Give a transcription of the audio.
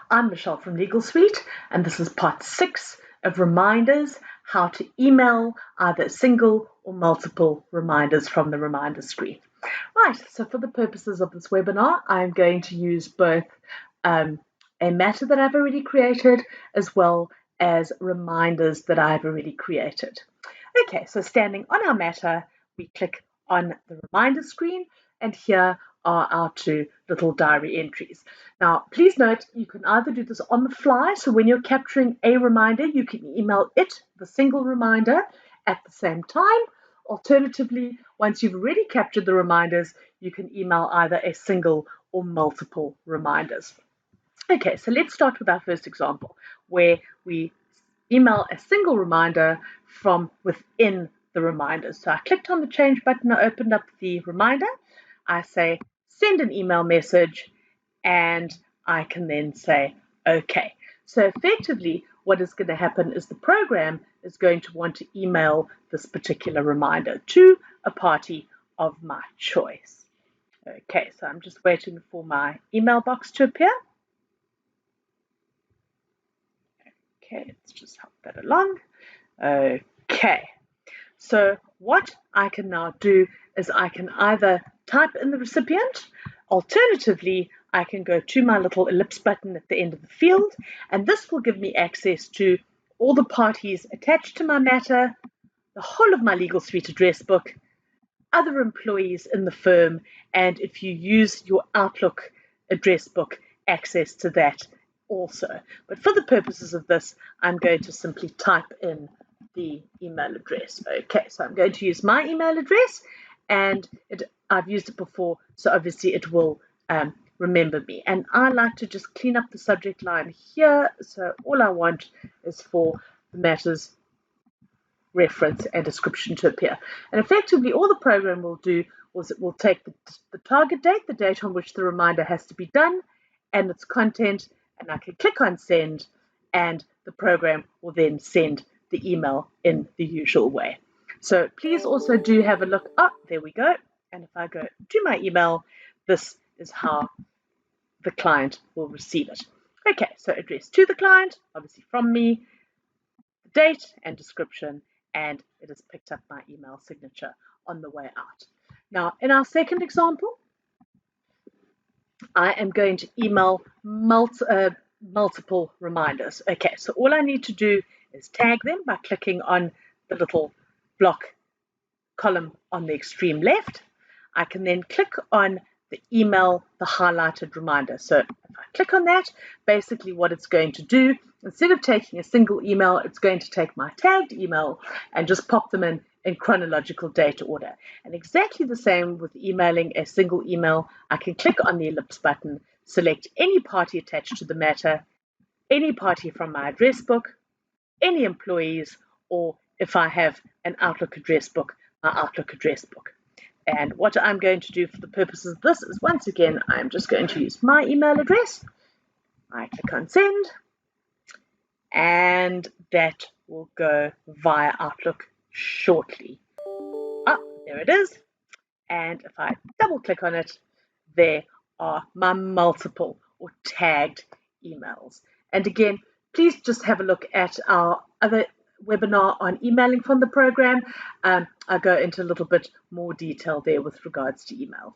I'm Michelle from Legal Suite, and this is part 6 of reminders, how to email either single or multiple reminders from the reminder screen. Right, so for the purposes of this webinar, I'm going to use both a matter that I've already created as well as reminders that I've already created. Okay, so standing on our matter, we click on the reminder screen, and here are our 2 little diary entries. Now, please note you can either do this on the fly, so when you're capturing a reminder, you can email it, the single reminder, at the same time. Alternatively, once you've already captured the reminders, you can email either a single or multiple reminders. Okay, so let's start with our first example, where we email a single reminder from within the reminders. So I clicked on the change button, I opened up the reminder, I say send an email message, and I can then say okay. So effectively what is going to happen is the program is going to want to email this particular reminder to a party of my choice. Okay, so I'm just waiting for my email box to appear. Okay, let's just help that along. Okay, so what I can now do is I can either type in the recipient, alternatively, I can go to my little ellipse button at the end of the field, and this will give me access to all the parties attached to my matter, the whole of my Legal Suite address book, other employees in the firm, and if you use your Outlook address book, access to that also. But for the purposes of this, I'm going to simply type in the email address. Okay, so I'm going to use my email address, and I've used it before, so obviously it will remember me. And I like to just clean up the subject line here, so all I want is for the matters reference and description to appear. And effectively all the program will do is it will take the target date, the date on which the reminder has to be done, and its content, and I can click on send, and the program will then send the email in the usual way. So please also do have a look. Oh, there we go. And if I go to my email, this is how the client will receive it. Okay, so address to the client, obviously from me, the date and description, and it has picked up my email signature on the way out. Now, in our second example, I am going to email multiple reminders. Okay, so all I need to do is tag them by clicking on the little block column on the extreme left. I can then click on the email, the highlighted reminder. So if I click on that, basically what it's going to do, instead of taking a single email, it's going to take my tagged email and just pop them in chronological date order. And exactly the same with emailing a single email. I can click on the ellipse button, select any party attached to the matter, any party from my address book, any employees, or if I have an Outlook address book, my Outlook address book. And what I'm going to do for the purposes of this is, once again, I'm just going to use my email address. I click on send, and that will go via Outlook shortly. There it is. And if I double click on it, there are my multiple or tagged emails. And again, please just have a look at our other webinar on emailing from the program. I go into a little bit more detail there with regards to emails.